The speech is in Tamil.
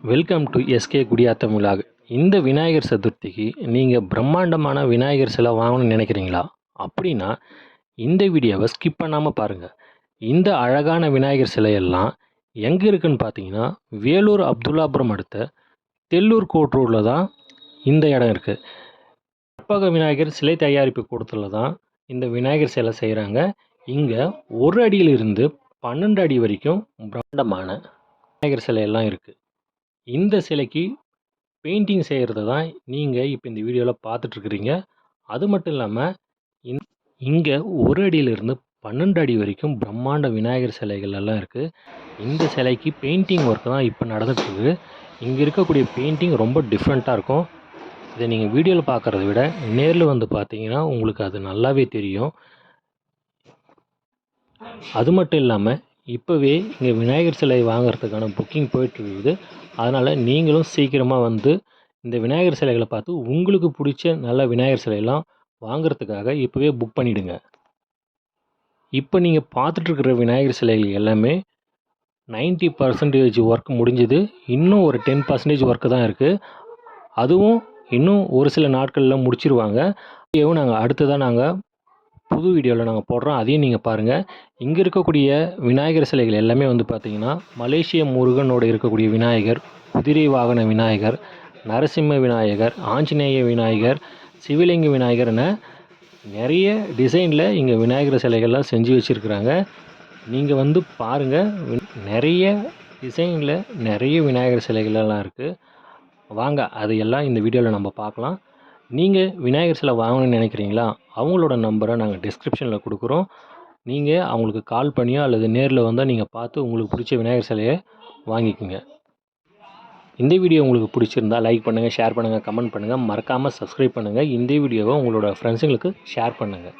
Welcome to SK Gudiyattam vlog. இந்த விநாயகர் சதுர்த்திக்கு நீங்கள் பிரம்மாண்டமான விநாயகர் சிலை வாங்கணும்னு நினைக்கிறீங்களா? அப்படின்னா இந்த வீடியோவை ஸ்கிப் பண்ணாமல் பாருங்கள். இந்த அழகான விநாயகர் சிலையெல்லாம் எங்கே இருக்குதுன்னு பார்த்தீங்கன்னா, வேலூர் அப்துல்லாபுரம் அடுத்த தெல்லூர் கோட் ரோடில் தான் இந்த இடம் இருக்குது. கற்பக விநாயகர் சிலை தயாரிப்பு கூடத்தில் தான் இந்த விநாயகர் சிலை செய்கிறாங்க. இங்கே 1 அடியிலிருந்து 12 அடி வரைக்கும் பிரம்மாண்டமான விநாயகர் சிலையெல்லாம் இருக்குது. இந்த சிலைக்கு பெயிண்டிங் செய்கிறது தான் நீங்கள் இப்போ இந்த வீடியோவில் பார்த்துட்ருக்குறீங்க. அது மட்டும் இல்லாமல் இங்கே 1 அடியிலிருந்து 12 அடி வரைக்கும் பிரம்மாண்ட விநாயகர் சிலைகள் எல்லாம் இருக்குது. இந்த சிலைக்கு பெயிண்டிங் ஒர்க் தான் இப்போ நடந்துகிட்ருக்கு. இங்கே இருக்கக்கூடிய பெயிண்டிங் ரொம்ப டிஃப்ரெண்ட்டாக இருக்கும். இதை நீங்கள் வீடியோவில் பார்க்குறத விட நேரில் வந்து பார்த்தீங்கன்னா உங்களுக்கு அது நல்லாவே தெரியும். அது மட்டும் இல்லாமல் இப்போவே இங்கே விநாயகர் சிலை வாங்குறதுக்கான புக்கிங் போயிட்டுருக்குது. அதனால் நீங்களும் சீக்கிரமாக வந்து இந்த விநாயகர் சிலைகளை பார்த்து உங்களுக்கு பிடிச்ச நல்ல விநாயகர் சிலையெல்லாம் வாங்குறதுக்காக இப்போவே புக் பண்ணிவிடுங்க. இப்போ நீங்கள் பார்த்துட்ருக்கிற விநாயகர் சிலைகள் எல்லாமே 90% ஒர்க் முடிஞ்சுது. இன்னும் ஒரு 10% ஒர்க்கு தான் இருக்குது. அதுவும் இன்னும் ஒரு சில நாட்களில் முடிச்சிருவாங்க. இதையும் நாங்கள் புது வீடியோவில் நாங்கள் போடுறோம், அதையும் நீங்கள் பாருங்கள். இங்கே இருக்கக்கூடிய விநாயகர் சிலைகள் எல்லாமே வந்து பார்த்திங்கன்னா, மலேசிய முருகனோடு இருக்கக்கூடிய விநாயகர், குதிரை வாகன விநாயகர், நரசிம்ம விநாயகர், ஆஞ்சநேய விநாயகர், சிவலிங்க விநாயகர் என நிறைய டிசைனில் இங்கே விநாயகர் சிலைகள்லாம் செஞ்சு வச்சுருக்குறாங்க. நீங்கள் வந்து பாருங்கள், நிறைய டிசைனில் நிறைய விநாயகர் சிலைகளெல்லாம் இருக்குது. வாங்க அதையெல்லாம் இந்த வீடியோவில் நம்ம பார்க்கலாம். நீங்கள் விநாயகர் சிலை வாங்கணும்னு நினைக்கிறீங்களா? அவங்களோட நம்பரை நாங்கள் டிஸ்கிரிப்ஷனில் கொடுக்குறோம். நீங்கள் அவங்களுக்கு கால் பண்ணியோ அல்லது நேரில் வந்தால் நீங்கள் பார்த்து உங்களுக்கு பிடிச்ச விநாயகர் சிலையை வாங்கிக்கோங்க. இந்த வீடியோ உங்களுக்கு பிடிச்சிருந்தால் லைக் பண்ணுங்கள், ஷேர் பண்ணுங்கள், கமெண்ட் பண்ணுங்கள். மறக்காமல் சப்ஸ்கிரைப் பண்ணுங்கள். இந்த வீடியோவை உங்களோட ஃப்ரெண்ட்ஸுங்களுக்கு ஷேர் பண்ணுங்கள்.